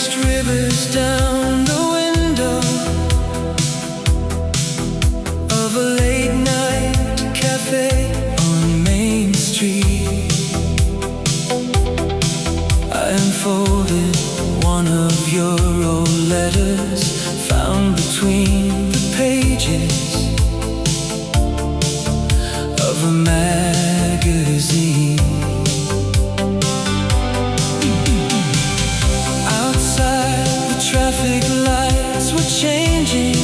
chased rivers down the window of a late night cafe on Main Street. I unfolded one of your old letters found between the pages of a magazine. Outside, the traffic lights were changing,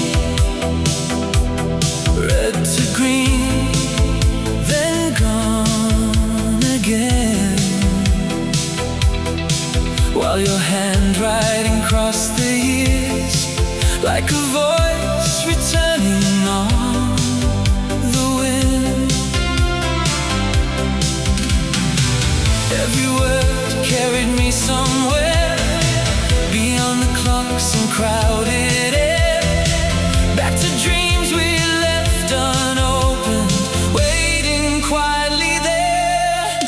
red to green, then gone again, while your handwriting crossed the years like a voice returning on the wind. Every word carried me somewhere beyond the clocks and crowded air, back to dreams we left unopened, waiting quietly there.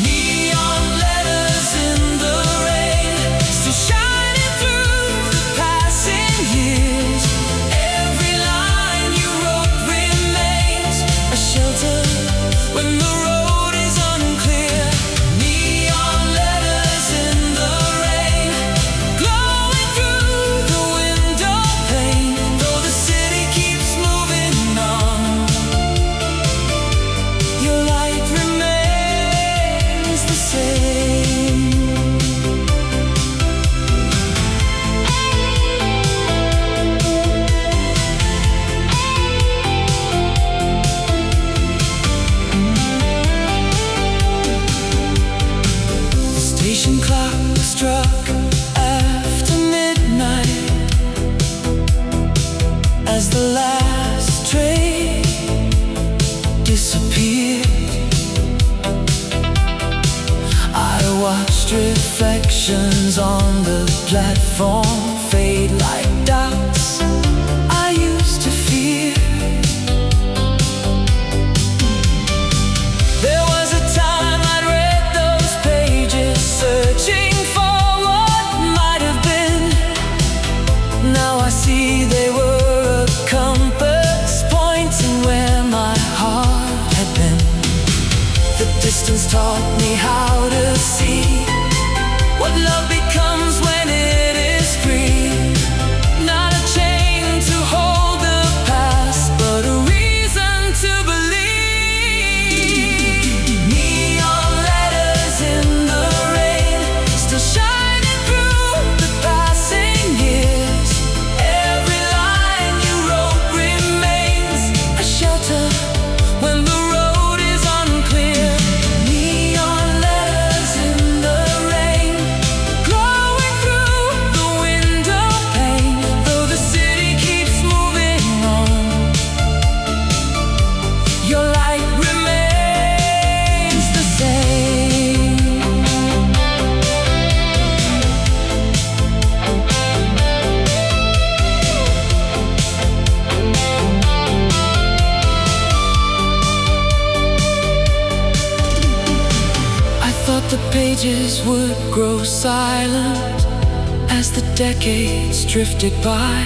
Neon letters in the rain, still shining through the passing years. Every line you wrote remains a shelter when the road is unclear. Neon letters in the rain, glowing through the window pane, though the city keeps moving on, your light remains the same. The station clock struck after midnight as the last train disappeared. I watched reflections on the platform fade like doubts I used to fear. There was a time I'd read those pages, searching for what might have been. Now I see they were a compass pointing where my heart had been. The distance taught me how to see what love becomes when it is free. Not a chain to hold the past, but a reason to believe. Neon letters in the rain, still shining through the passing years. Every line you wrote remains a shelter when the road is unclear. Neon letters in the rain, glowing through the window pane, though the city keeps moving on, your light remains the same. I thought the pages would grow silent as the decades drifted by,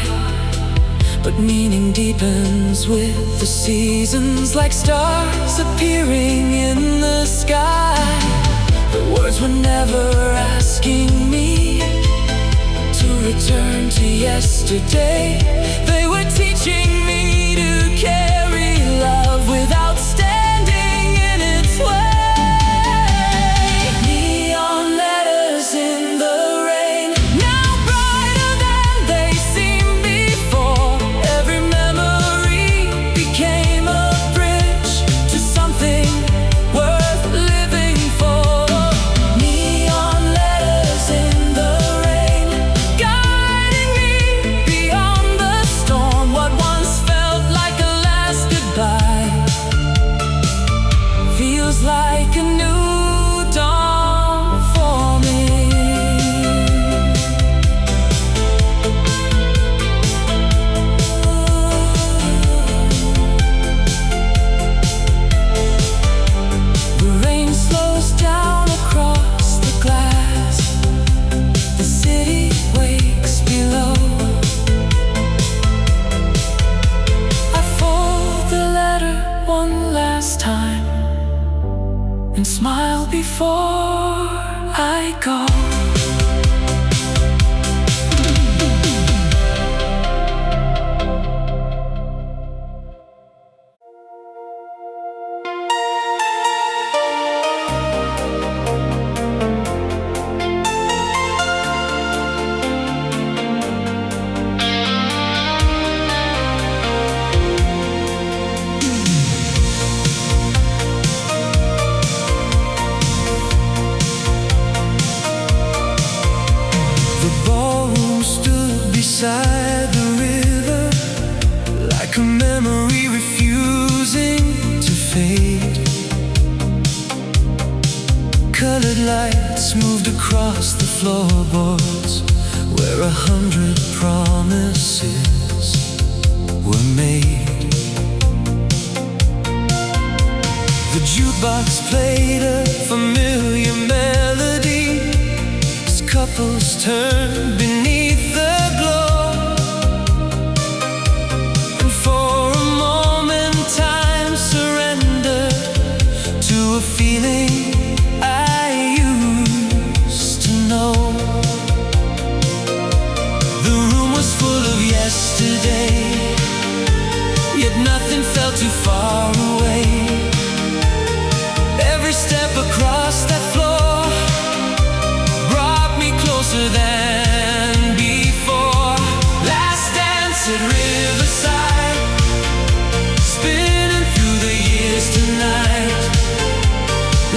but meaning deepens with the seasons, like stars appearing in the sky. The words were never asking me to return to yesterday. They were teaching me to carry love without standing in its way. Neon letters in the rain, now brighter than they seemed before. Every memory became a bridge to something worth living for. Neon letters in the rain, guiding me beyond the storm. What once and smile before I go. Beside the river, like a memory refusing to fade. Colored lights moved across the floorboards where 100 promises were made. The jukebox played a familiar melody as couples turned beneath the glow. A feeling I used to know. The room was full of yesterday, yet nothing felt too far away. Every step across that floor brought me closer than before. Last dance at Riverside, spinning through the years tonight.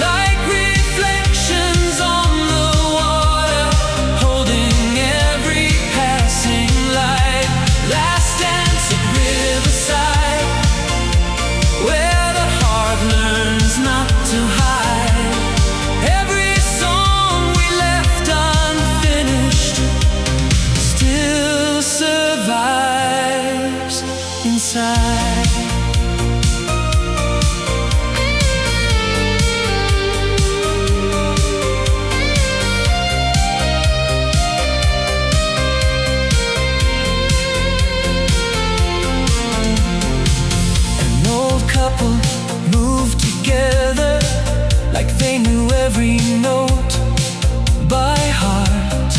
Like reflections on the water, holding every passing light. Last dance at Riverside, where the heart learns not to hide. Every song we left unfinished still survives inside. Moved together like they knew every note by heart.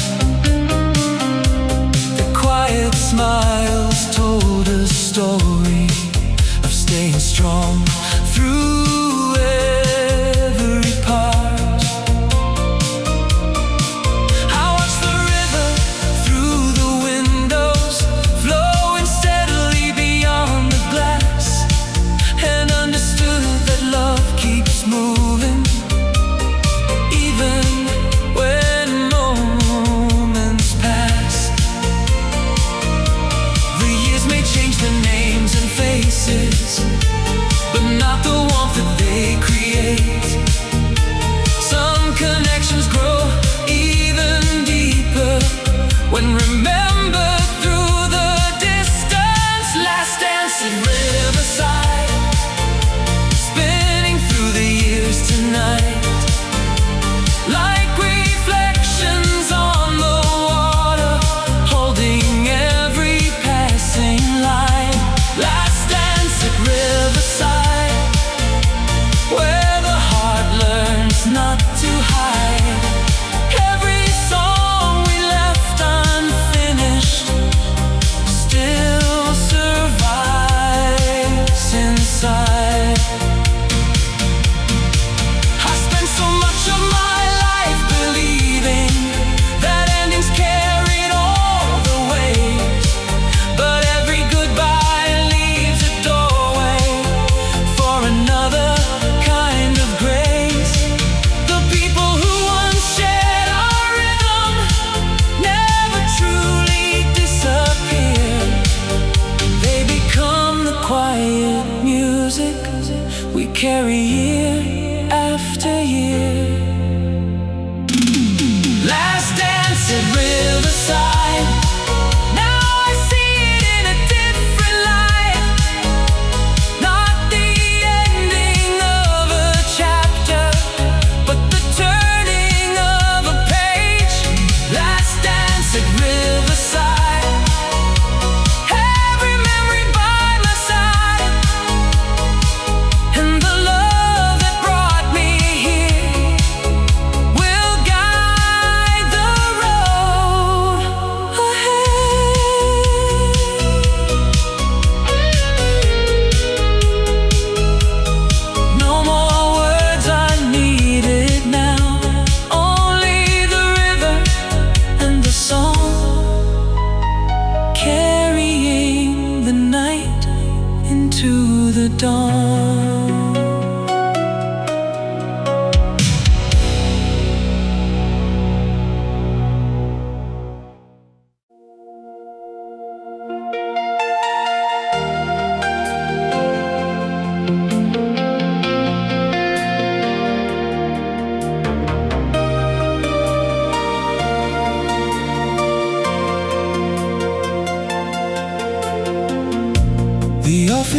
Their quiet smiles told a story of staying strong through every part. I watched the river through the windows, flowing steadily beyond the glass, and understood that love keeps moving, even when moments pass. The years may change the names and faces, but not the warmth that they create. Some connections grow even deeper when remembered through the distance. Last dance at Riverside, tonight, like reflections on the water, holding every passing line. Last dance at Riverside, where the heart learns not to hide. Every song we left unfinished still survives inside. People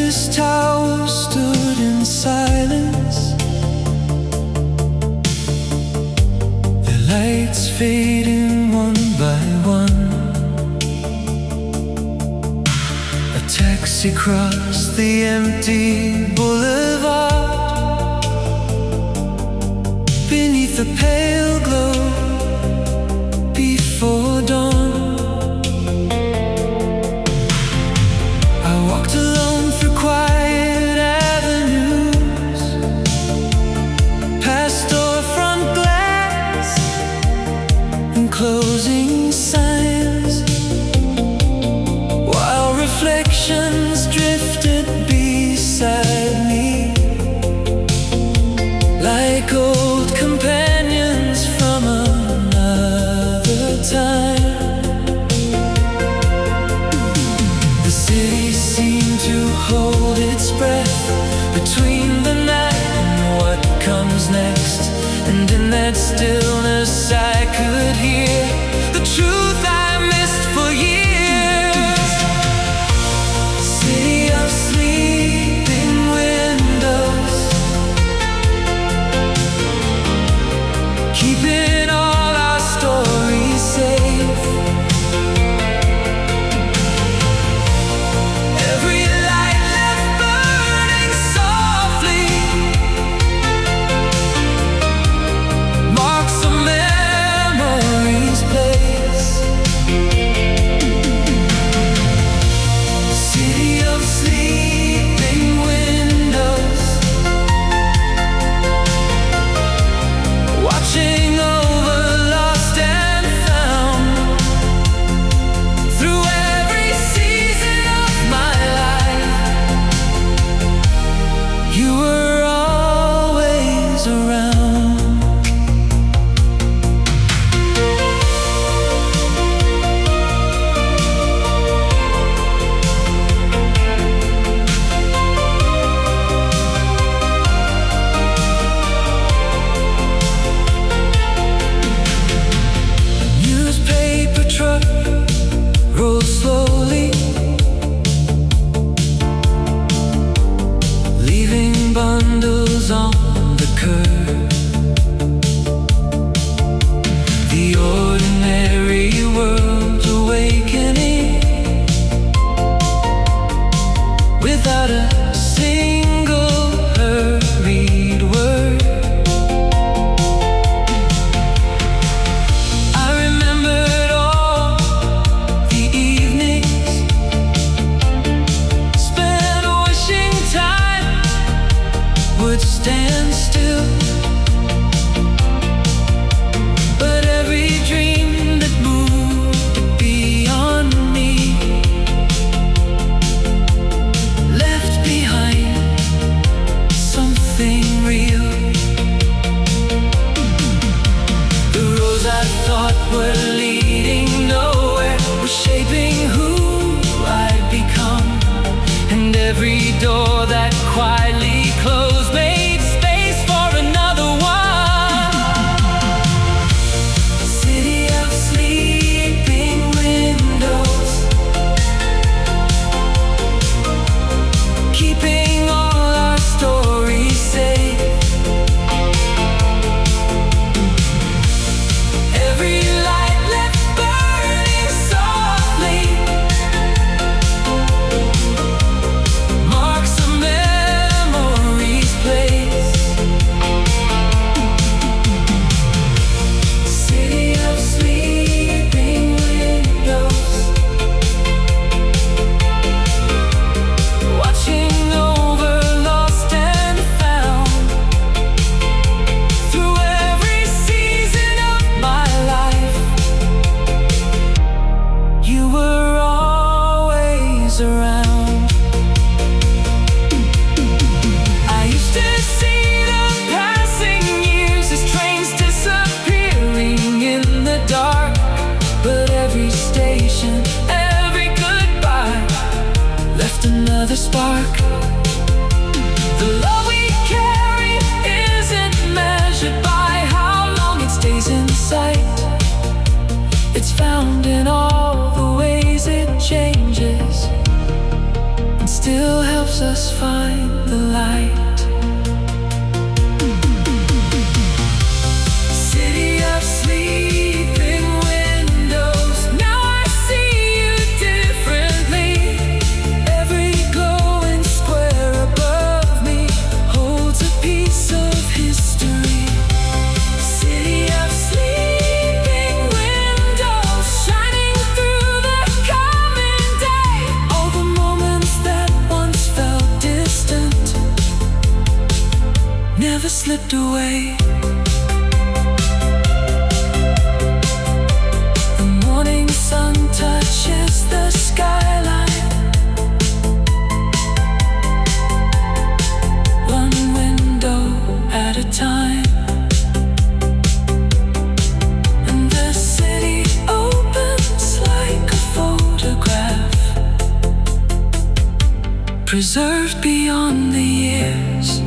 this tower stood in silence, the lights fading one by one. A taxi crossed the empty boulevard, beneath the pale glow before dawn. I walked alone through quiet avenues, past storefront glass and closing signs, while reflections drifted beside me, like old companions from another time. The city seemed to hold its breath between the night and what comes next, and in that stillness I could hear the truth I missed for years. City of sleeping windows, keeping all our stories safe. Every light left burning softly marks a memory's place. City of sleeping windows, watching over lost and found. Through every season of my life, you were always around. Newspaper truck rolls slowly, leaving bundles on the curb. The ordinary world's awakening without a single hurried word. I remembered all the evenings spent wishing time would stand still. But every dream that moved beyond me left behind something real. The roads I thought were leading nowhere were shaping who I'd become, and every door that quietly closed made space for another one. City of sleeping windows, keeping all our stories safe. Every light left burning softly marks a memory's place. City of sleeping windows, watching over lost and found. Through every season of my life, you were always around. I used to see the passing years as trains disappearing in the dark, but every station, every goodbye left another spark. The love we carry isn't measured by how long it stays in sight. It's found in all the ways it changes and still helps us away. The morning sun touches the skyline. One window at a time. And the city opens like a photograph, preserved beyond the years.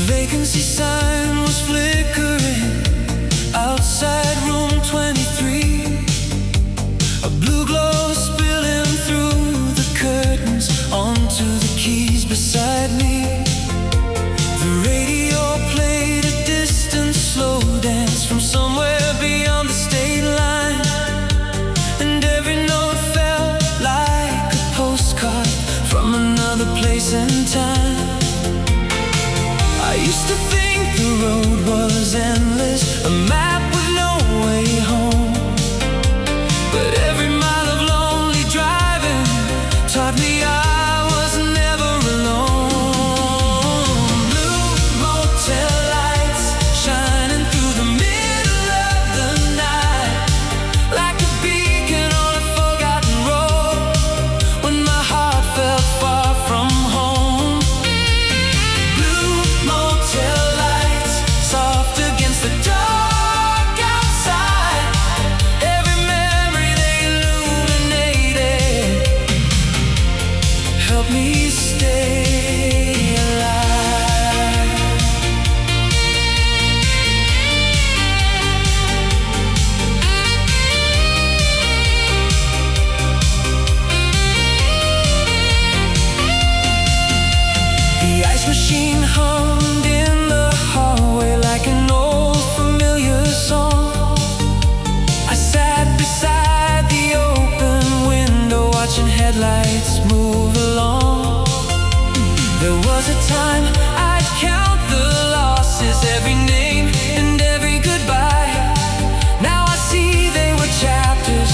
Vacancy sign was flickering outside room 23. A blue glow spilling through the curtains onto the keys beside me. The radio played a distant slow dance from somewhere beyond the state line. And every note felt like a postcard from another place and time. I used to think the road was endless, a map with no way home. But every mile of lonely driving taught me I was never alone. Blue motel lights shining through the middle of the night, like a beacon on a forgotten road, when my heart felt far from home. Motel lights, soft against the dark outside. Every memory they illuminated helped me stay alive. The ice machine hummed in the hallway like an old familiar song. I sat beside the open window, watching headlights move along. There was a time I'd count the losses, every name and every goodbye. Now I see they were chapters,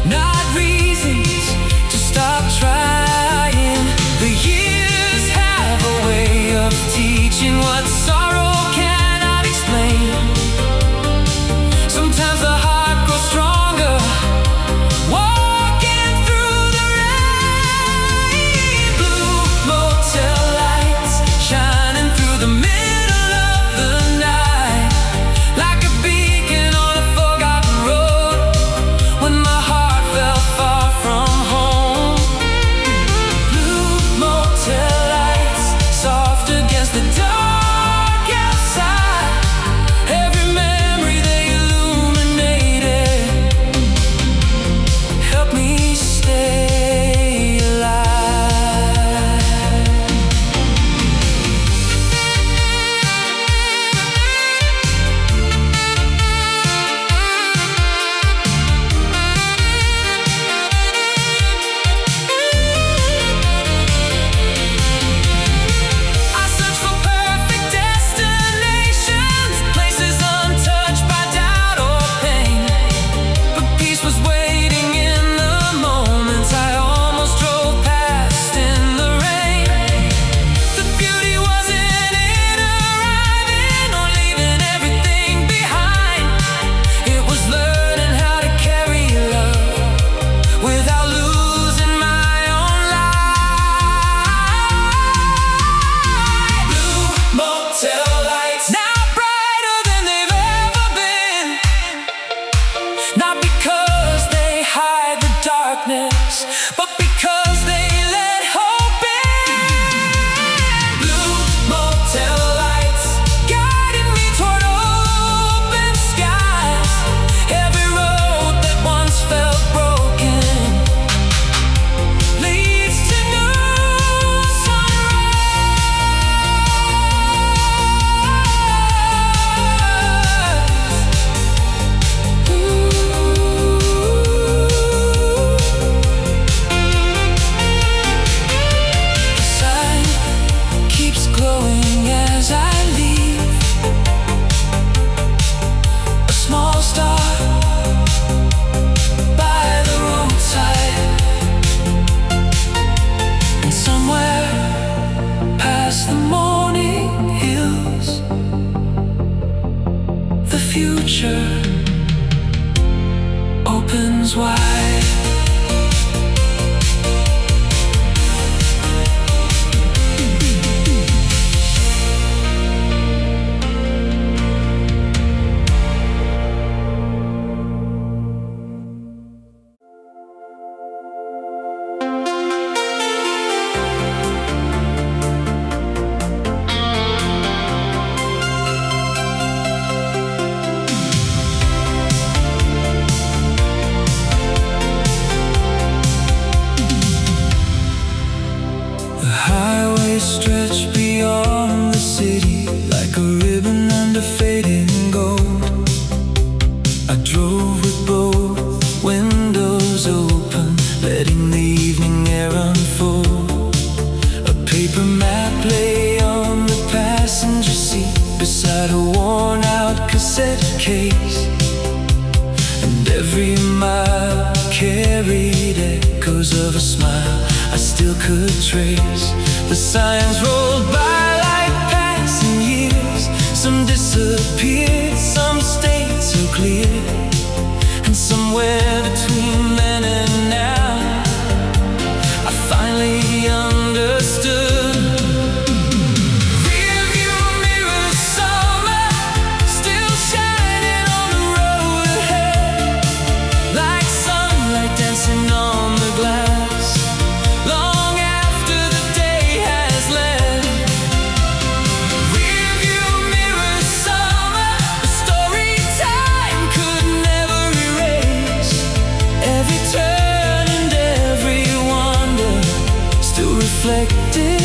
not reasons to stop trying. The years have a way of teaching what sorrow cannot explain. Sometimes the heart grows stronger, walking through the rain. Blue motel lights shining through the middle of the night, like a beacon on a forgotten road, when my heart felt far from home. Blue motel lights, soft against the dark outside. Every memory they illuminated helped me stay alive. I searched for perfect destinations, places untouched by doubt or pain. But peace was waiting in the moments I almost drove past in the rain. The beauty wasn't in arriving or leaving everything behind. It was learning how to carry love without losing my own life. Blue motel lights, now brighter than they've ever been. Not because they hide the darkness, but because they let hope in. Blue motel lights guiding me toward open skies. Every road that once felt broken letting the evening air unfold. A paper map lay on the passenger seat beside a worn-out cassette case, and every mile carried echoes of a smile I still could trace. The signs rolled by like passing years. Some disappeared, some stayed so clear, and somewhere between then and now I finally understood. Rearview mirror summer, still shining on the road ahead, like sunlight dancing on the glass, long after the day has left. Rearview mirror summer, a story time could never erase. Every turn and every wonder still reflected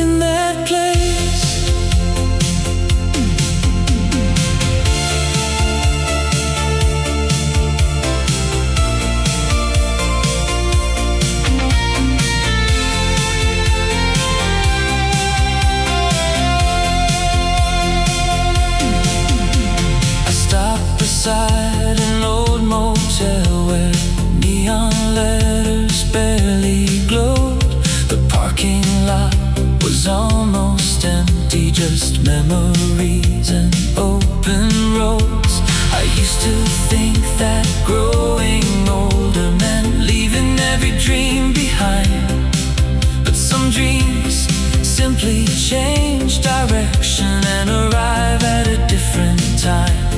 in that place. I stopped beside an old motel where neon letters barely glowed. The parking lot was almost empty, just memories and open roads. I used to think that growing older meant leaving every dream behind, but some dreams simply change direction and arrive at a different time.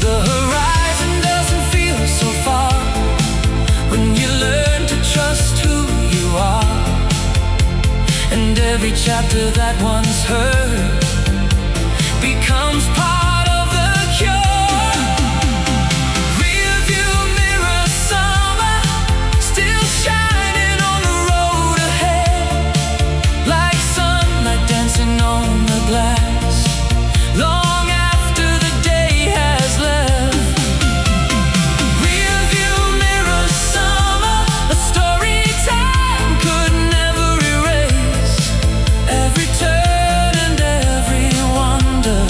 The horizon doesn't feel so far when you learn to trust who you are, and every chapter that once hurt becomes part of the cure. Rearview mirror summer, still shining on the road ahead, like sunlight dancing on the glass, long after the day has left. Rearview mirror summer, a story time could never erase. Every turn and every wonder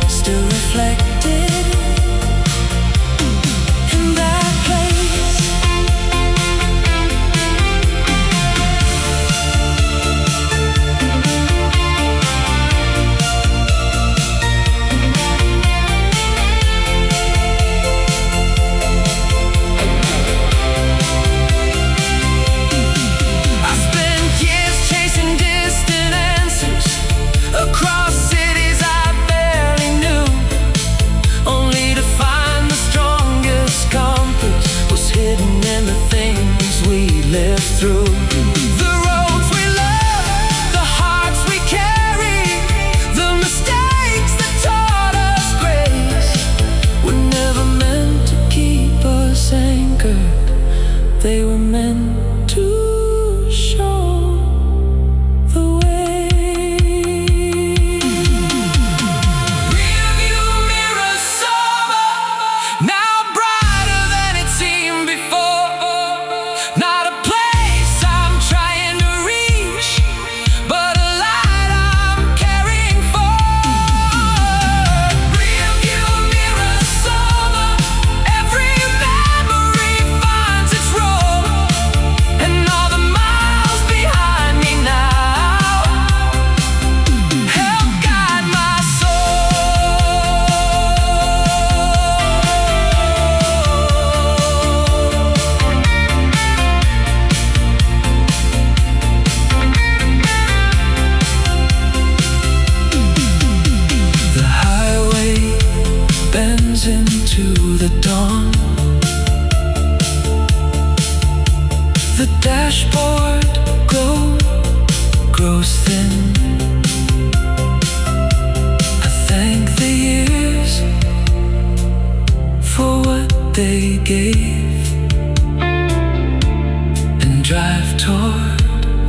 still reflected in that place. I spent years chasing distant answers across cities I barely knew, only to find the strongest compass was hidden in the things we lived through. The roads we love, the hearts we carry, the mistakes that taught us grace were never meant to keep us anchored. They were meant to show the way. Rearview mirror summer, now brighter than it seemed before. Not a place I'm trying to reach, but a light I'm caring for. Rearview mirror summer, every memory finds its road, and all the miles behind me now help guide my soul. The highway bends into the dawn. The dashboard grows thin. I thank the years for what they gave, and drive toward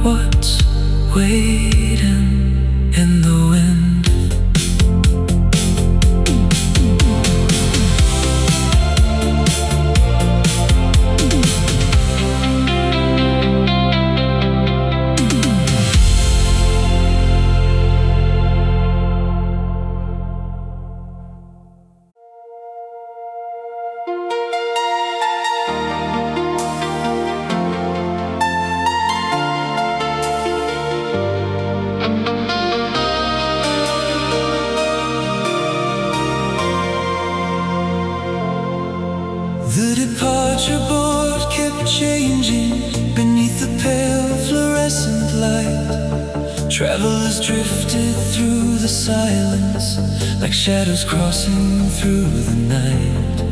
what's waiting in the wind. Travelers drifted through the silence, like shadows crossing through the night.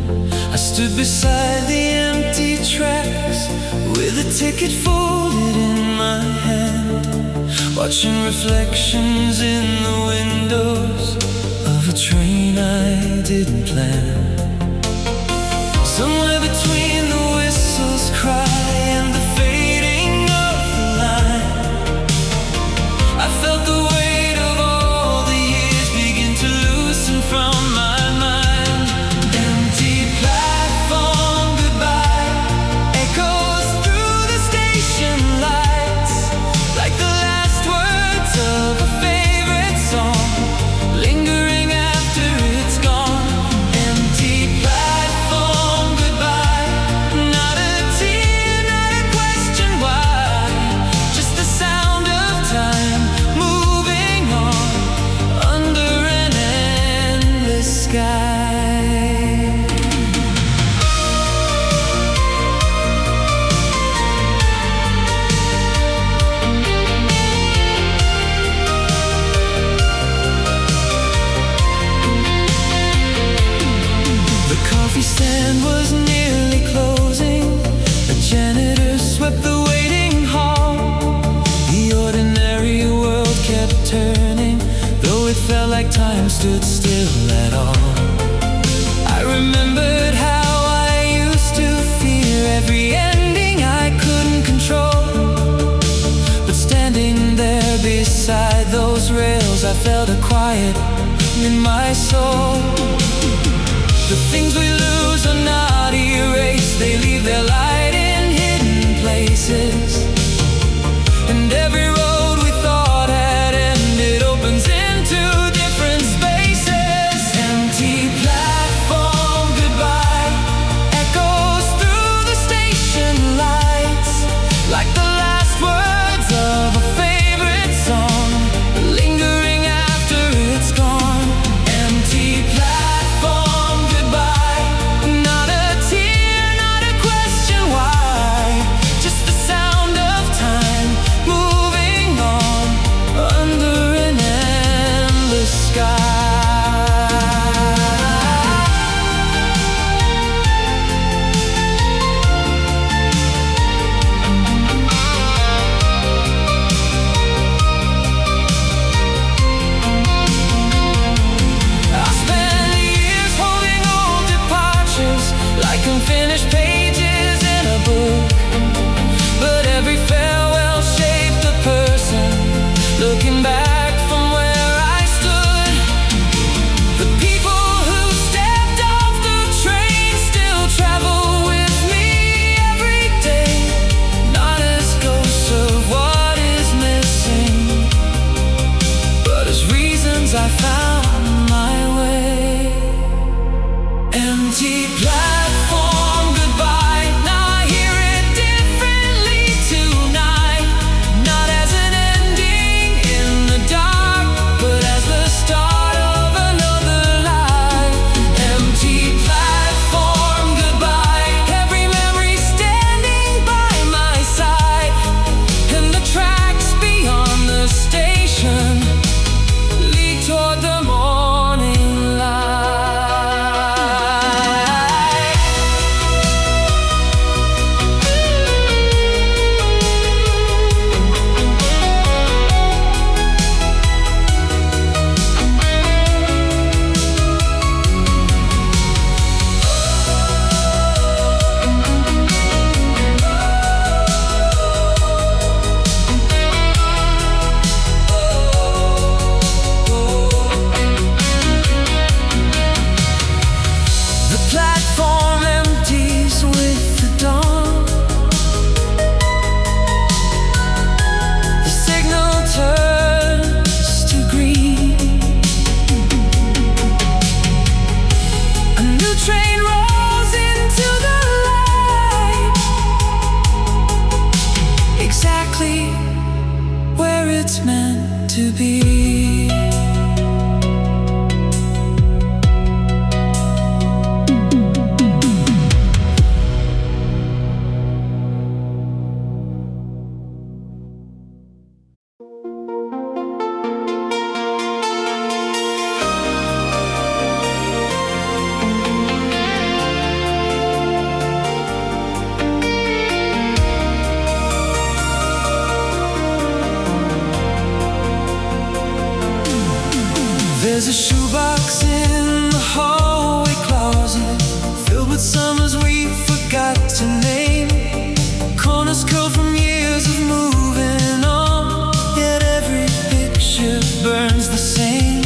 I stood beside the empty tracks, with a ticket folded in my hand, watching reflections in the windows of a train I didn't plan. Somewhere between the whistle's cry and the fading of the line, I felt the weight of all the years begin to loosen from my mind. Empty platform goodbye echoes through the station lights, like the last words of a favorite song, lingering after it's gone. Empty platform goodbye, not a tear, not a question why, just the sound of time moving on under an endless sky. The coffee stand was nearly closing. A janitor swept the waiting hall. The ordinary world kept turning, though it felt like time stood still at all. I remembered how I used to fear every ending I couldn't control, but standing there beside those rails, I felt a quiet in my soul. The things we lose are not erased, they leave their light in hidden places. And every road we thought had ended opens into different spaces. Empty platform goodbye echoes through the station lights, like the last words of a favorite song, lingering after it's gone. Empty platform goodbye, not a tear, not a question why, just the sound of time moving on under an endless sky. I spent years holding old departures, like unfinished pages in a book, but every farewell shaped a person, looking back from where I stood. The people who stepped off the train still travel with me every day, not as ghosts of what is missing, but as reasons I found my way. Empty platform goodbye, now I hear it differently tonight, not as an ending in the dark, but as the start of another life. Empty platform goodbye, every memory standing by my side, and the tracks beyond the station lead toward the morning light. The platform empties with the dawn. The signal turns to green. A new train rolls into the light, exactly where it's meant to be. books in the hallway closet, filled with summers we forgot to name. Corners curled from years of moving on, yet every picture burns the same.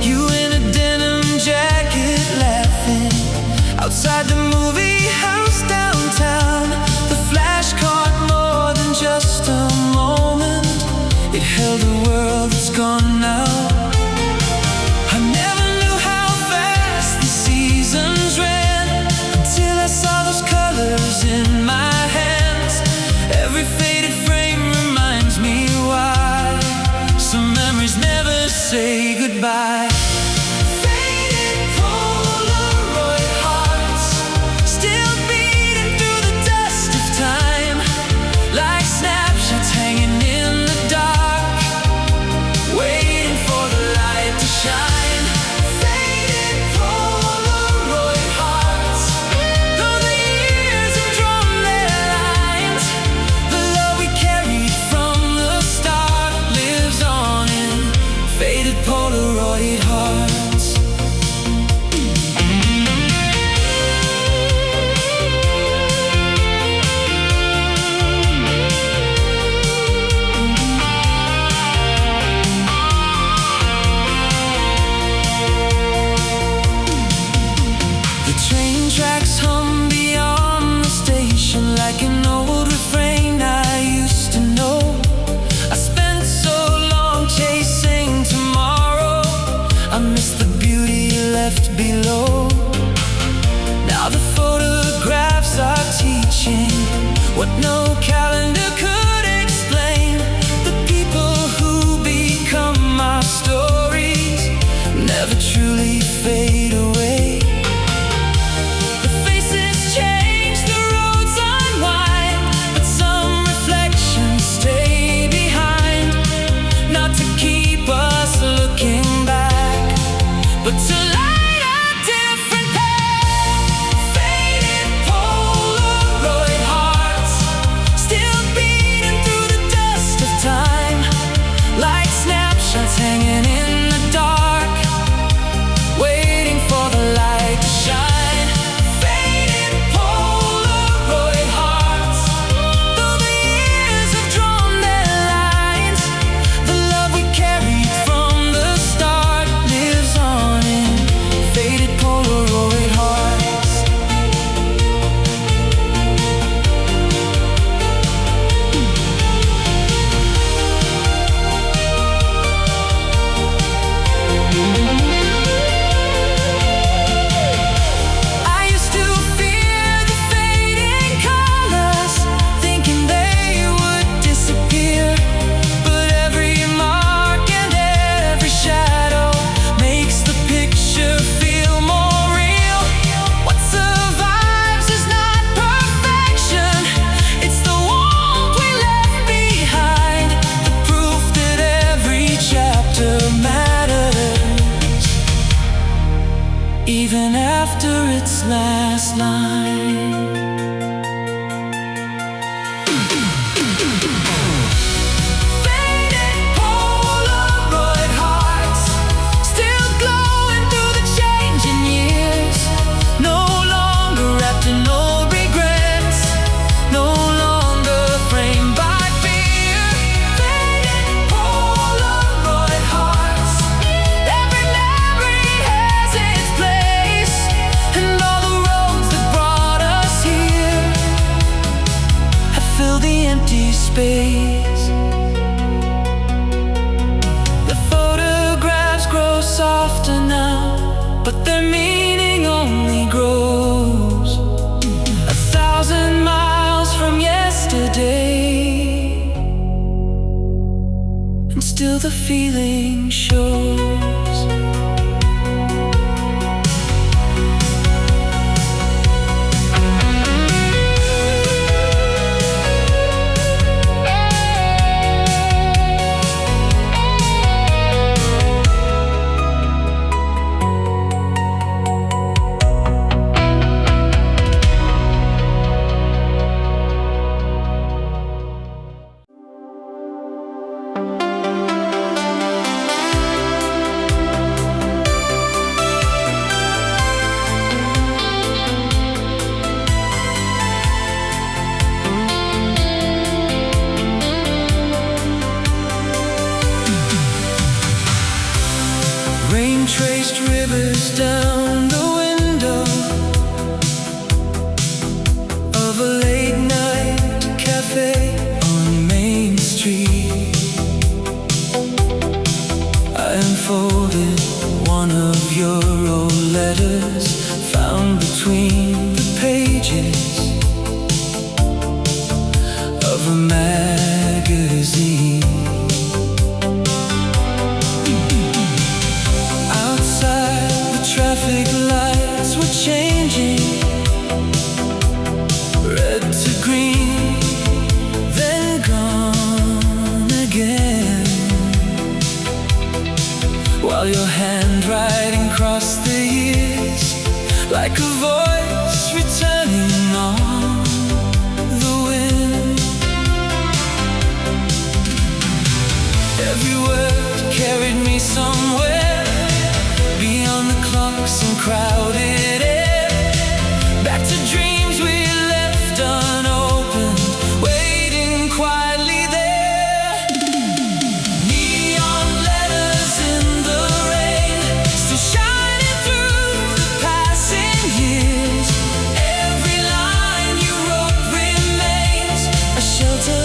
You in a denim jacket laughing outside the movie house downtown. The flash caught more than just a moment, it held a world that's gone now. I never knew how fast the seasons ran until I saw those colors in my hands. Every faded frame reminds me why some memories never say goodbye. Below. Now the photographs are teaching what no calendar could explain. The people who become our stories never truly fade away. The faces change, the roads unwind, but some reflections stay behind. Not to keep us looking back, but to hanging in the dark, waiting for the light to shine. Faded Polaroid hearts, though the years have drawn their lines, the love we carried from the start lives on in faded Polaroid hearts. Even after its last line. Faded Polaroid hearts, still glowing through the changing years. No longer wrapped in old regrets, no longer framed by fear. Faded Polaroid hearts, every memory has its place, and all the roads that brought us here have filled the empty space. The photographs grow softer now, but their meaning only grows 1,000 miles from yesterday, and still the feeling shows. somewhere beyond the clocks and crowded air. Back to dreams we left unopened, waiting quietly there. Neon letters in the rain, still shining through the passing years. Every line you wrote remains a shelter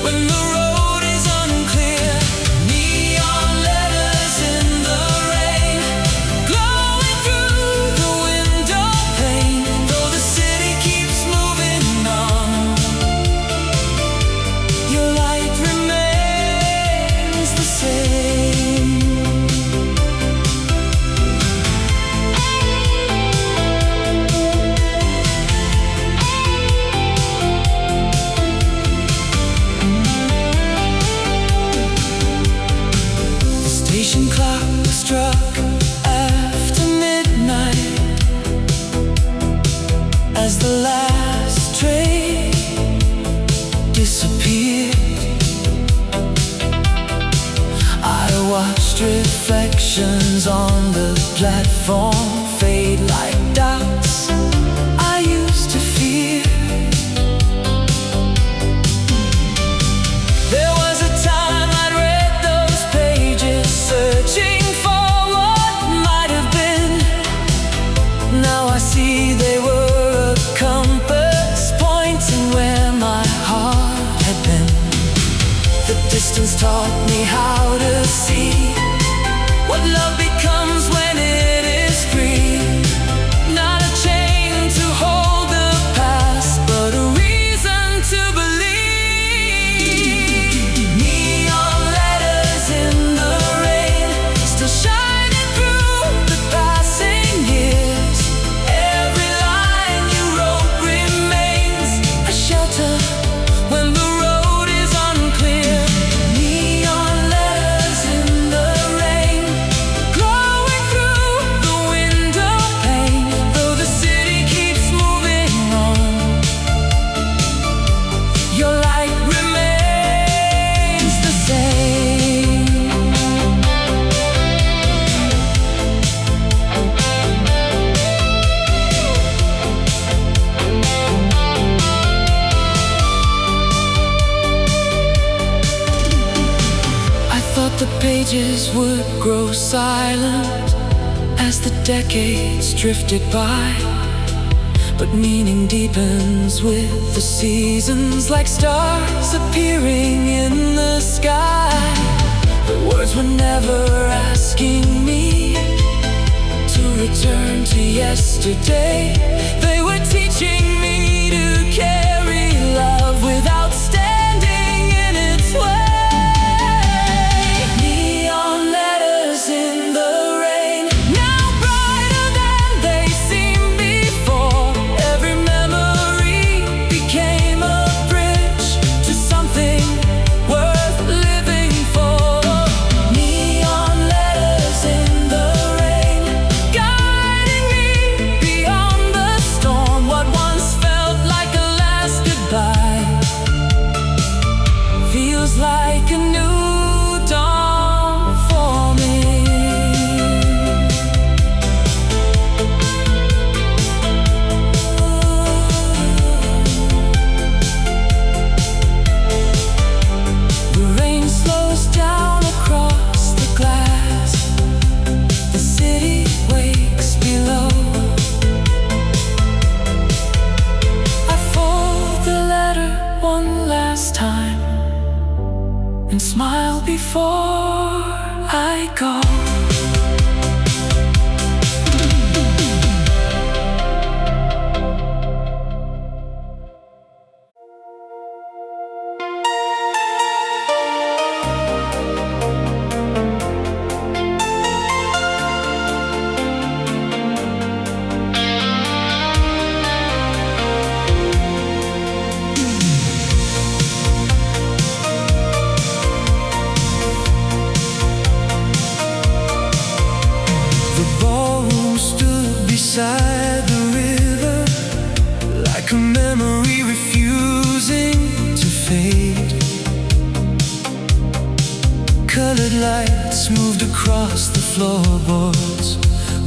when the road is unclear. Neon letters in the rain, glowing through the window pane. Though the city keeps moving on, your light remains the same. The station clock struck after midnight as the last train disappeared. I watched reflections on the platform fade like doubts I used to fear. There was a time I'd read those pages, searching for what might have been. Now I see they were a compass pointing where my heart had been. The distance taught me how to see what love becomes when it is free. Not a chain to hold the past, but a reason to believe. Neon letters in the rain, still shining through the passing years. Every line you wrote remains a shelter when the road is unclear. Neon letters in the rain, glowing through the window pane. Though the city keeps moving on, your light remains the same. I thought the pages would grow silent as the decades drifted by, but meaning deepens with the seasons, like stars appearing in the sky. The words were never asking me to return to yesterday. They were teaching me to carry love without standing in its way. Neon letters in the rain, now brighter than they seemed before. Every memory became a bridge to something worth living for. Neon letters in the rain, guiding me beyond the storm. What once felt like a last goodbye feels like a new dawn for me. The rain slows down across the glass. The city wakes below. I fold the letter one last time and smile before I go. Beside the river, like a memory refusing to fade. Color lights moved across the floorboards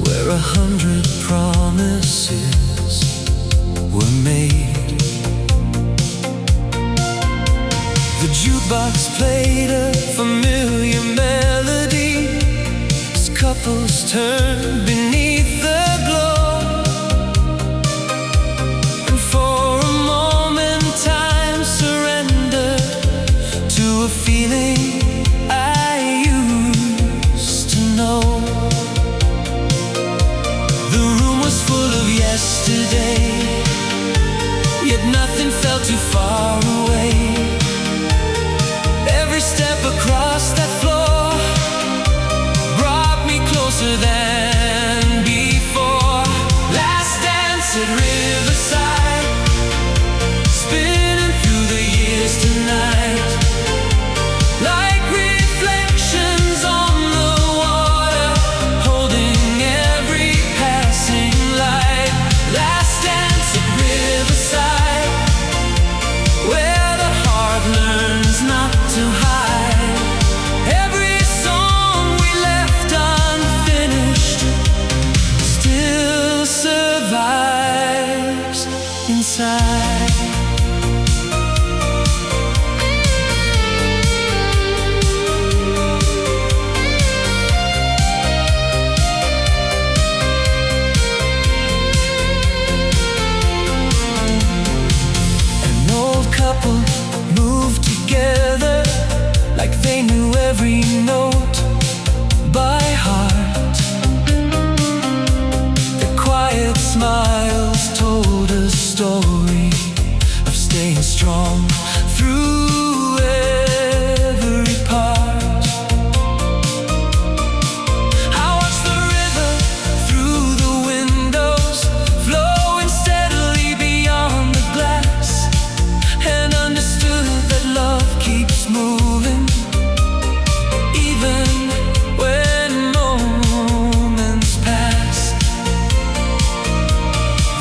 where 100 promises were made. The jukebox played a familiar melody as couples turned beneath the glow, and for a moment time surrendered to a feeling I used to know. The room was full of yesterday, yet nothing felt too far away. Every step across that floor brought me closer than before. Last dance at Riverside, spinning through the years tonight, like reflections on the water, holding every passing light. Last dance at Riverside, where the heart learns not to hide. Every song we left unfinished still survives inside. An old couple moved together like they knew every note by heart. Their quiet smiles told a story of staying strong through every part. I watched the river through the windows, flowing steadily beyond the glass, and understood that love keeps moving even when moments pass.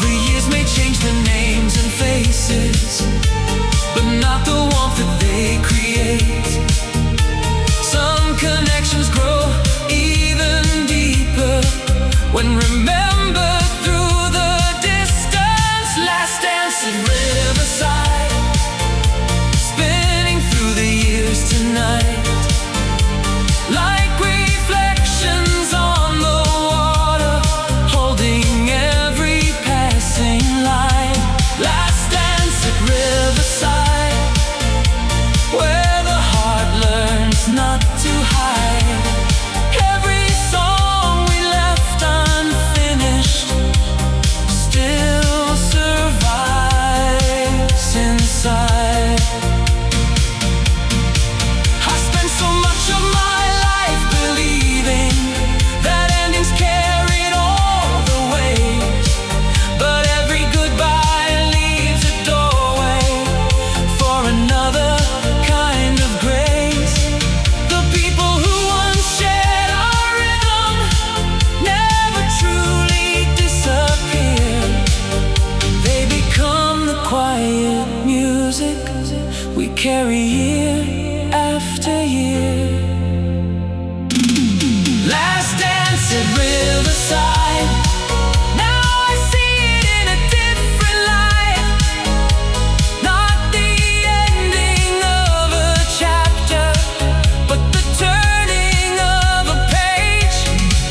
The years may change the names and faces, but not the warmth that they create. Some connections grow even deeper when remembered through the distance. Last dance at Riverside, spinning through the years tonight, like reflections on the water, holding every passing line. Last dance at Riverside, where the heart learns not to hide. Every song we left unfinished still survives inside. I spent so much of my life believing that endings carried all the weight, but every goodbye leaves a doorway for another kind of grace. The people who once shared our rhythm never truly disappear. They become the quiet music we carry year after year. Last dance at Riverside, now I see it in a different light. Not the ending of a chapter, but the turning of a page.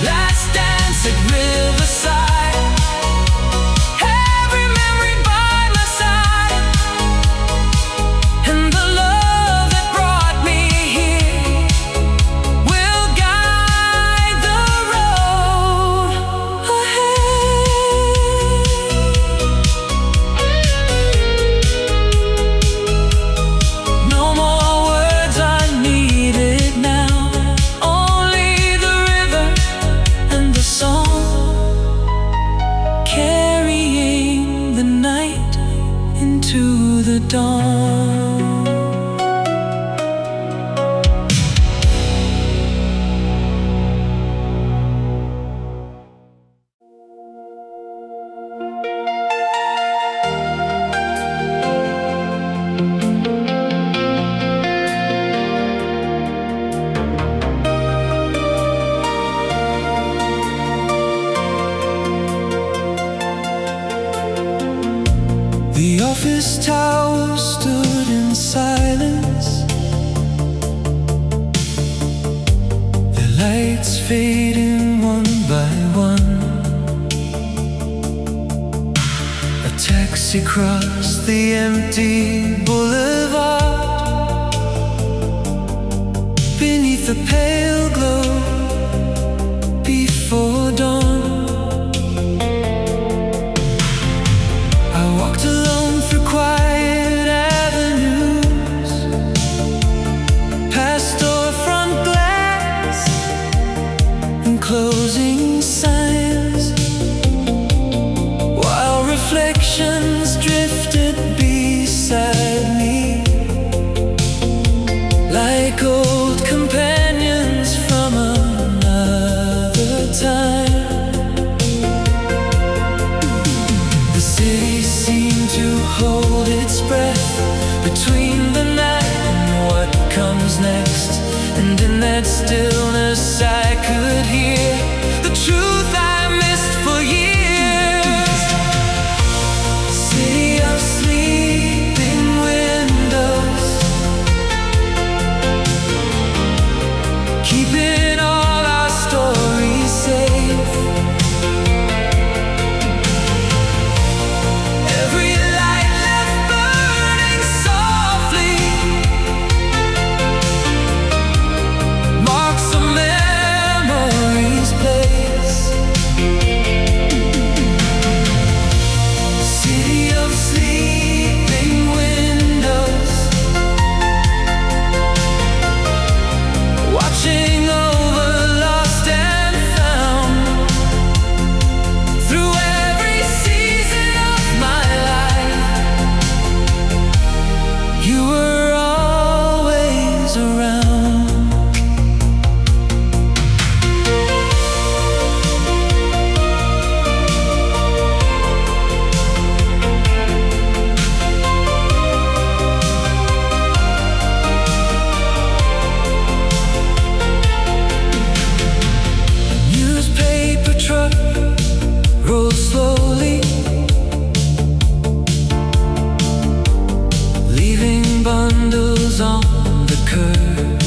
Last dance at Riverside, every memory by my side, and the love that brought me here will guide the road ahead. No more words are needed now, only the river and the song, carrying the night into the dawn. tower stood in silence, the lights fading one by one. A taxi crossed the empty boulevard beneath the pale glow before dawn. I walked alone through quiet avenues, past storefront glass and closing signs, while reflections drifted beside me like old companions from another time. The city seemed to hold its breath between the night and what comes next, and in that stillness I could hear the truth I missed for years. City of sleeping windows, keeping all our stories safe. Every light left burning softly marks a memory's place. City of sleeping windows, watching over lost and found. Through every season of my life, you were always around. Newspaper truck rolls slowly, leaving bundles on the curb.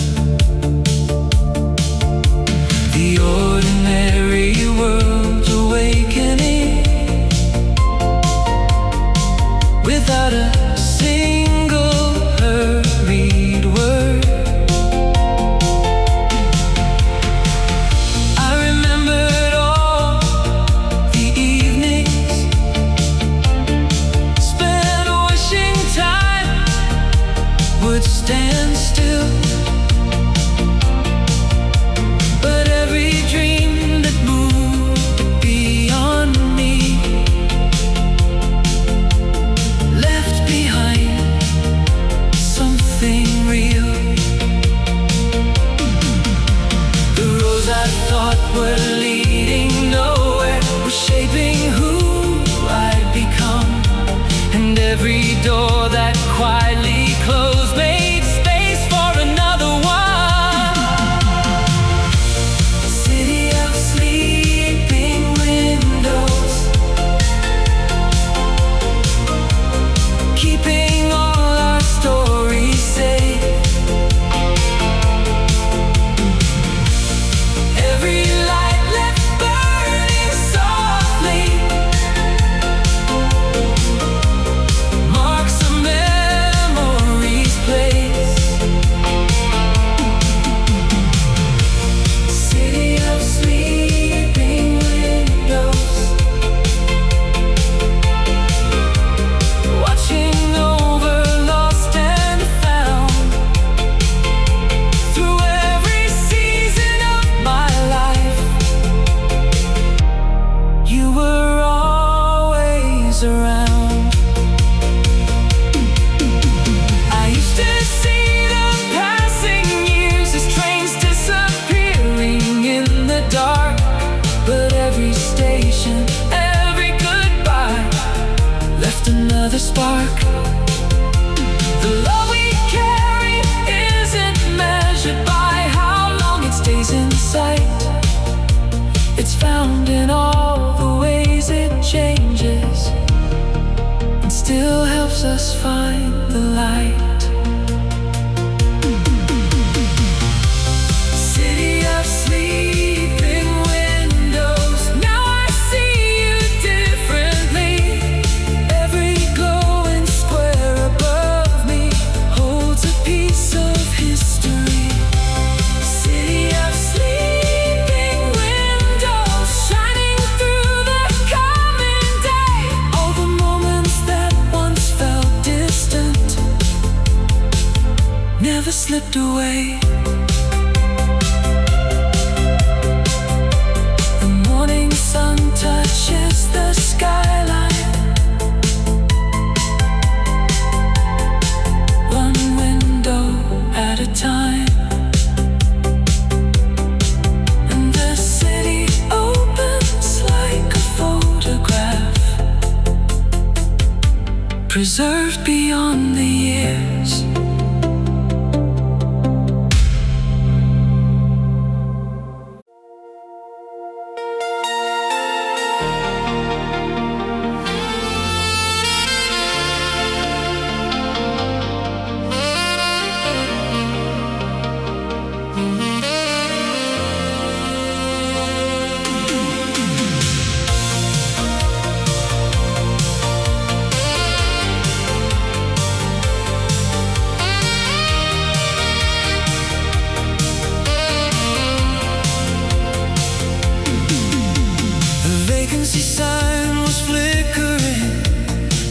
The ordinary world's awakening without a single hurried word. I remembered all the evenings spent wishing time would stand still. But every dream that moved beyond me left behind something real. The roads I thought were leading nowhere were shaping who I'd become, and every door that quietly closed made space for another one. City of sleeping windows, keeping all our stories safe. Every light left burning softly marks a memory's place. City of sleeping windows, watching over lost and found. Through every season of my life, you were always around. I used to see the passing years as trains disappearing in the dark, but every station, every goodbye left another spark. The love we carry isn't measured by how long it stays in sight. It's found in all the ways it changes and still helps us find the light. City of sleeping windows, now I see you differently. Every glowing square above me holds a piece of history. City of sleeping windows, shining through the coming day. All the moments that once felt distant never slipped away. The morning sun touches the skyline, one window at a time, and the city opens like a photograph, preserved beyond the years. Vacancy sign was flickering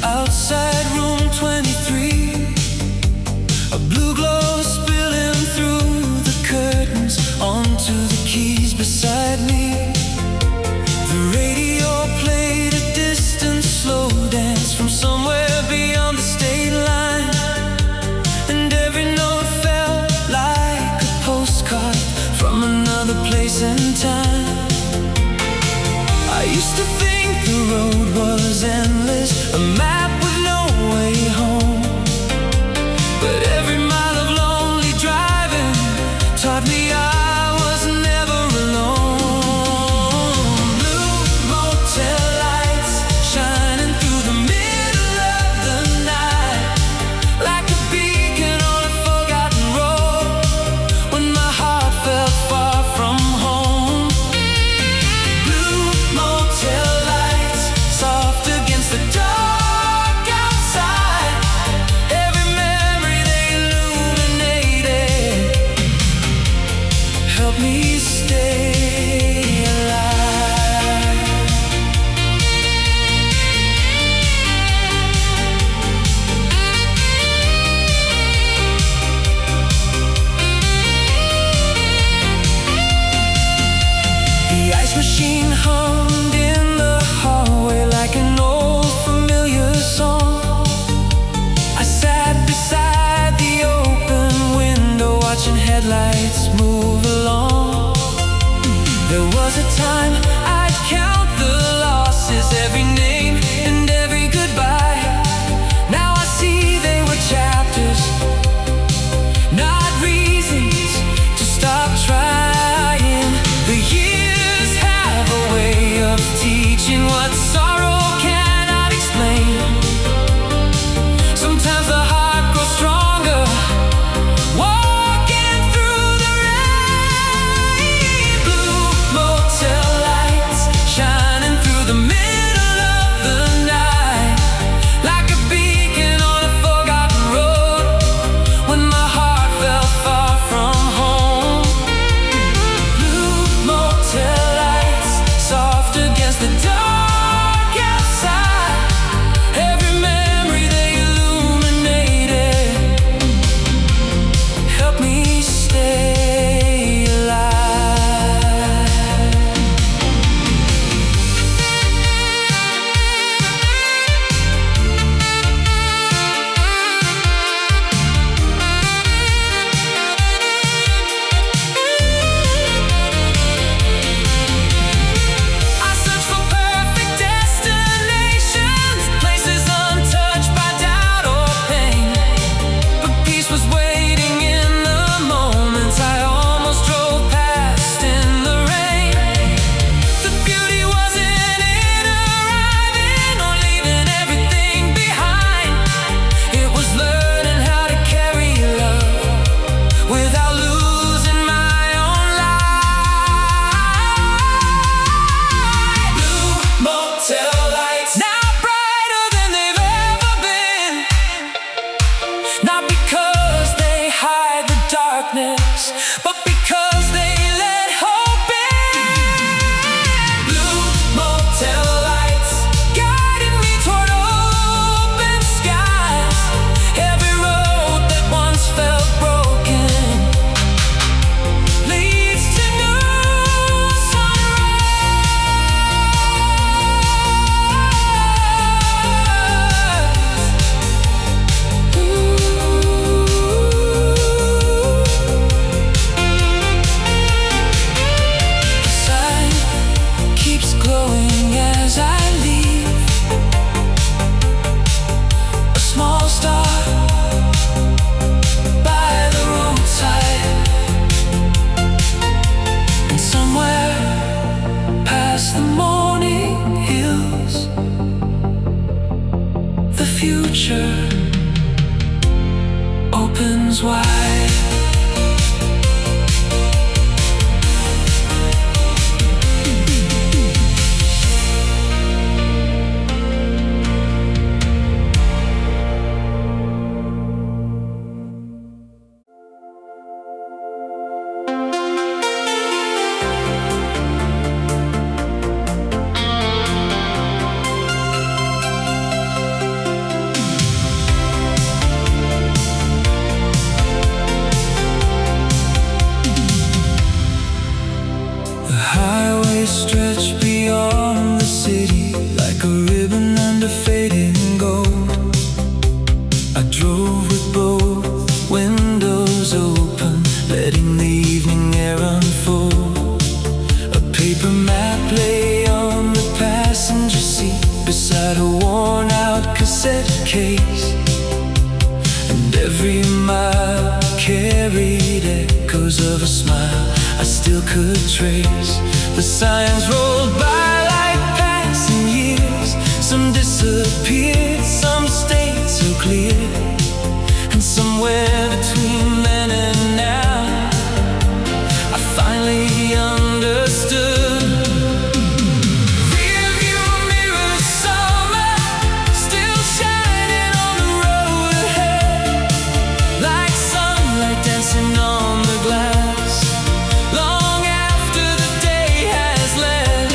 outside room 23. A blue glow spilling through the curtains onto the keys beside me. The radio played a distant slow dance from somewhere beyond the state line, and every note felt like a postcard from another place and time. I used to think the road was endless, a map with no way home. But every mile of lonely driving taught me I was never alone. Blue motel lights shining through the middle of the night, like a beacon on a forgotten road when my heart felt far from home. Motel lights, soft against the dark Not because they hide the darkness, but because they let hope in. Blue motel lights guiding me toward open skies. Every road that once felt broken leads to new sunrise. The sign keeps glowing as I leave. A small star by the roadside, and somewhere past the morning hills, the future opens wide. The highway stretched beyond the city like a ribbon under fading gold. I drove with both windows open, letting the evening air unfold. A paper map lay on the passenger seat beside a worn-out cassette case, and every mile carried echoes of a smile I still could trace. The signs rolled by like passing years. Some disappeared, some stayed so clear, and somewhere between then and now I finally understood. Rearview mirror summer, still shining on the road ahead, like sunlight dancing on the glass, long after the day has left.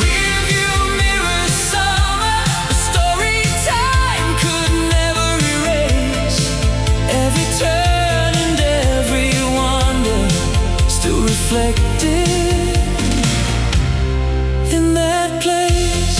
Rearview mirror summer, a story time could never erase. Every turn and every wonder still reflected in that place.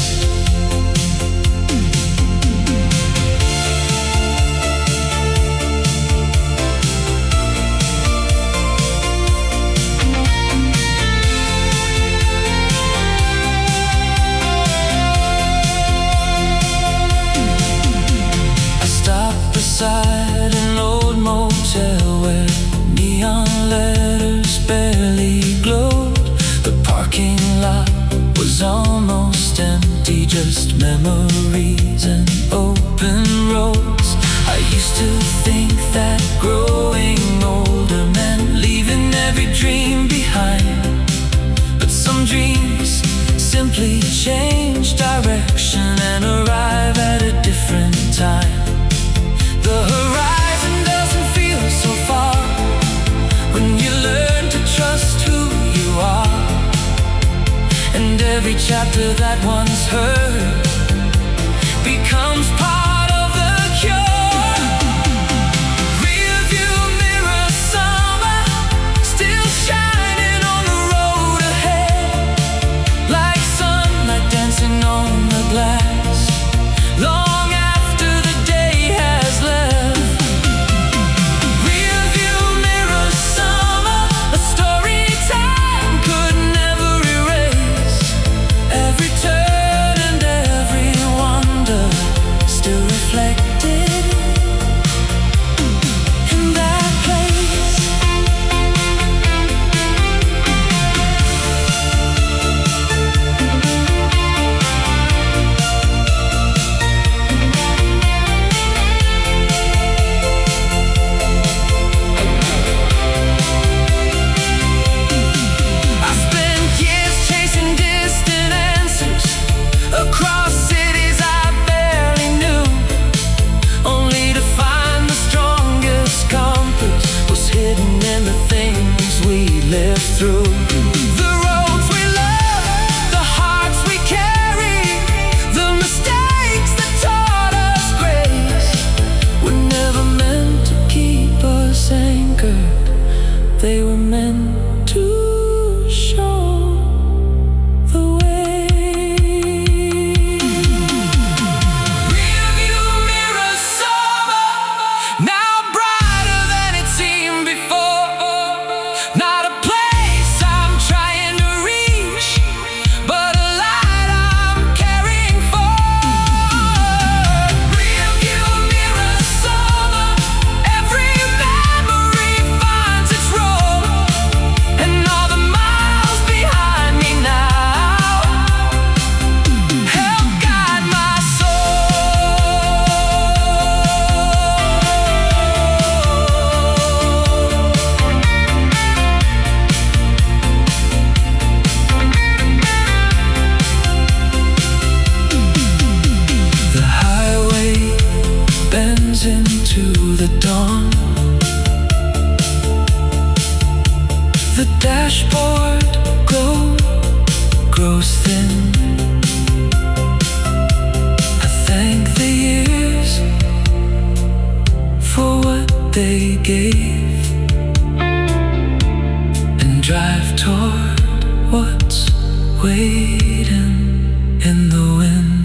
I stopped beside an old motel where neon letters barely glowed. The parking lot was almost empty, just memories and open roads. I used to think that growing older meant leaving every dream behind, but some dreams simply change direction and arrive at a different time. The horizon doesn't feel so far when you learn to trust who you are, and every chapter that once hurt becomes part of the cure. Rearview mirror summer, still shining on the road ahead, like sunlight dancing on the glass, long after the day has left. Rearview mirror summer, a story time could never erase. Every turn and to the dawn. The dashboard grows thin. I thank the years for what they gave, and drive toward what's waiting in the wind.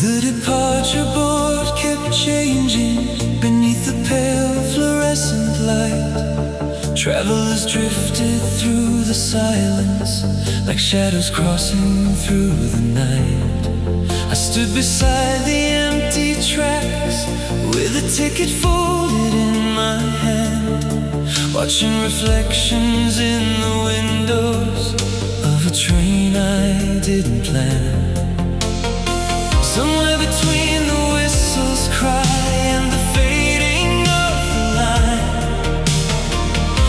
The departure board kept changing beneath the pale fluorescent light. Travelers drifted through the silence like shadows crossing through the night. I stood beside the empty tracks with a ticket folded in my hand, watching reflections in the windows of a train I didn't plan. Somewhere between the whistle's cry and the fading of the line,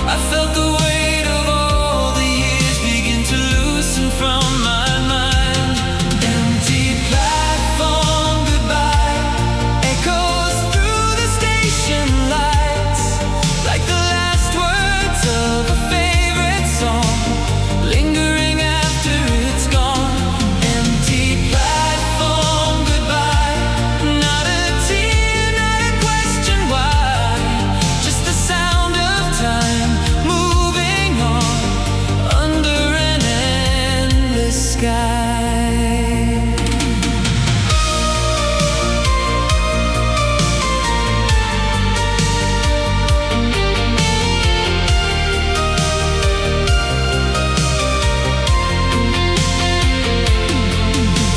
I felt the weight of all the years begin to loosen from my mind. Empty platform goodbye echoes through the station lights like the last words of a favorite song, lingering after it's gone. Empty platform, not a tear, not a question why, just the sound of time moving on under an endless sky.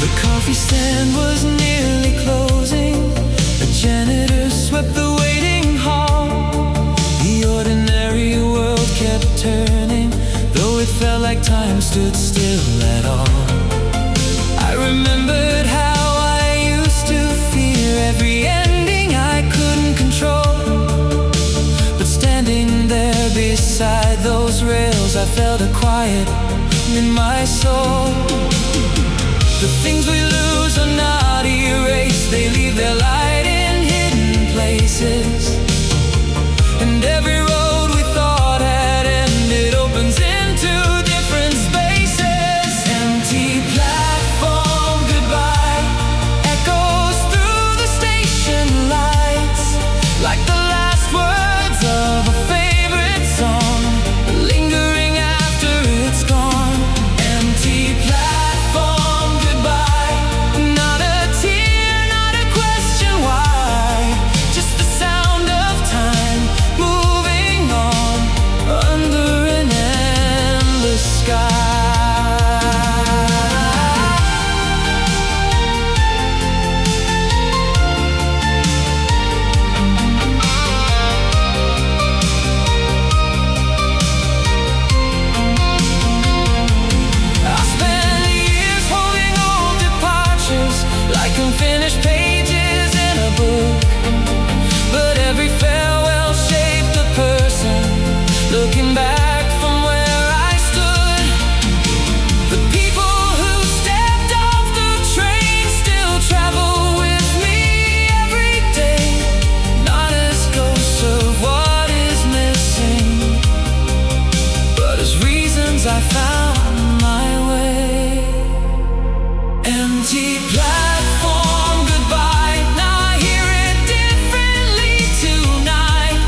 The coffee stand was nearly closing. The janitor swept the waiting hall. The ordinary world kept turning, though it felt like time stood still at all. I remembered how I used to fear every ending I couldn't control. But standing there beside those rails, I felt a quiet in my soul. The things we lose are not erased, they leave their light in hidden places. And every road we thought had ended opens into different spaces. Empty platform goodbye echoes through the station lights like the last words of a favorite song, lingering after it's gone. Empty platform, not a tear, not a question why, just the sound of time moving on under an endless sky. I spent years holding old departures like unfinished pages in a book, but every farewell shaped a person. Looking back from where I stood, the people who stepped off the train still travel with me every day, not as ghosts of what is missing, but as reasons I found my way. Empty platform goodbye, now I hear it differently tonight,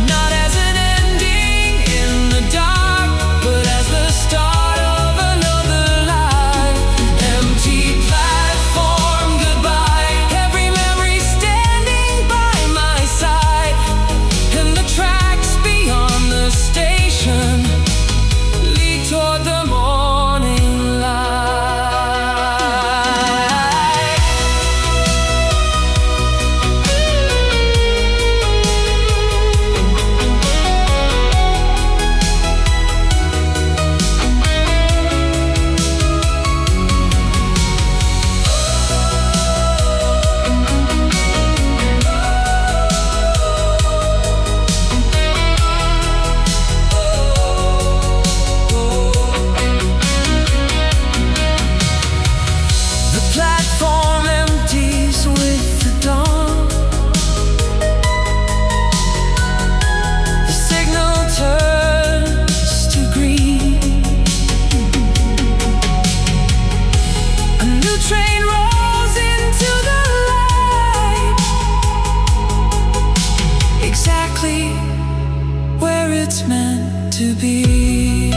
not as an ending in the dark, but as the start of another life. Empty platform goodbye, every memory standing by my side, and the tracks beyond the station lead toward the morning light. new train rolls into the light, exactly where it's meant to be.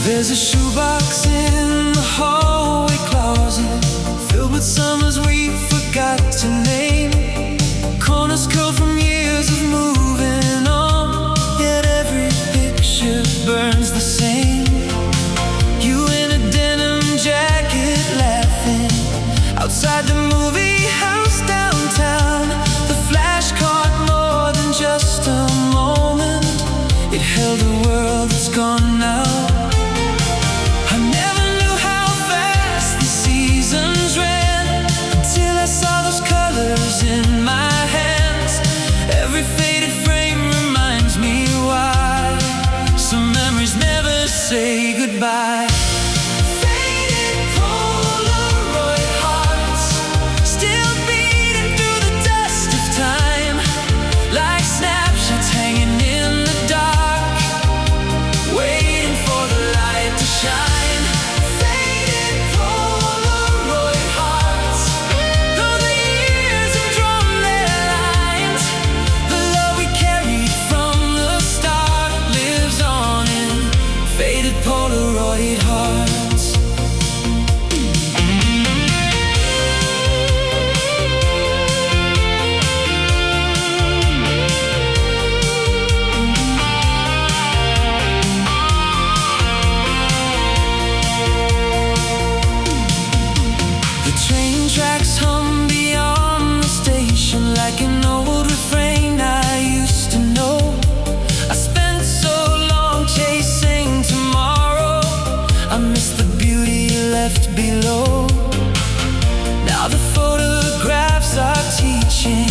There's a shoebox in the hallway closet, filled with summers we forgot to name. Corners curled from years of moving on, yet every picture burns the same. You in a denim jacket laughing outside the movie house downtown. The flash caught more than just a moment, it held a world that's gone now. In my hands, every faded frame reminds me why some memories never say goodbye. Faded Polaroid hearts, still beating through the dust of time, like snapshots hanging in the dark, waiting for the light to shine. Polaroid hearts. The train tracks hum beyond the station like an old refrain I used to know. I spent so long chasing tomorrow, I miss the beauty left below. Now the photographs are teaching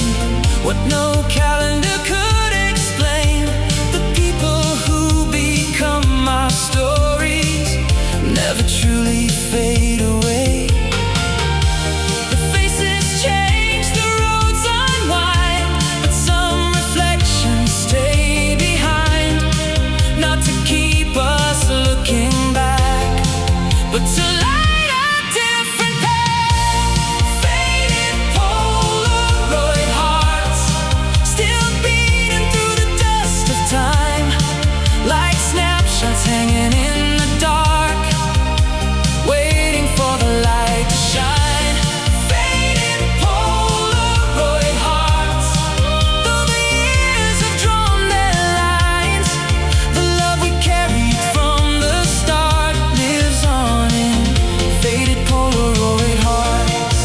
what no calendar could explain. The people who become our stories never truly fade away. The faces change, the roads unwind, but some reflections stay behind, not to keep us looking back, but to light a different path. Faded Polaroid hearts, still beating through the dust of time, like snapshots hanging in the dark, waiting for the light to shine. Faded Polaroid hearts, though the years have drawn their lines, the love we carried from the start lives on in faded Polaroid hearts.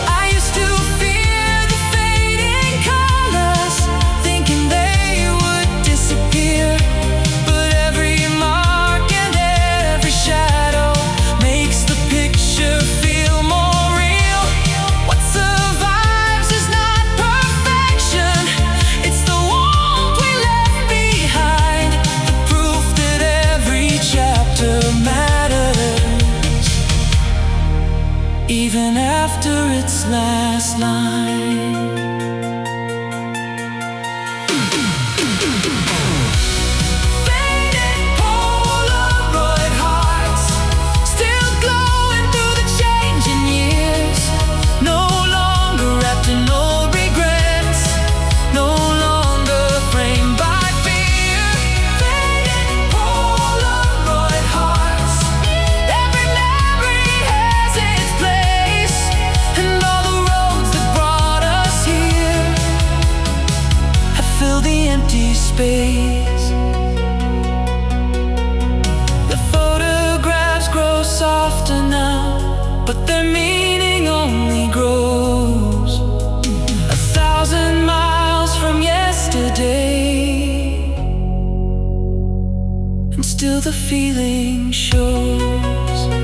I used to fear the fading colors, thinking they would disappear, but every mark and every shadow makes the picture feel more real. What survives is not perfection, it's the warmth we left behind, the proof that every chapter matters, even after its last line. Faded Polaroid hearts, still glowing through the changing years, no longer wrapped in old regrets, no longer framed by fear. Faded Polaroid hearts, every memory has its place, and all the roads that brought us here have filled the empty space. The photographs grow softer now, but their meaning only and still the feeling shows.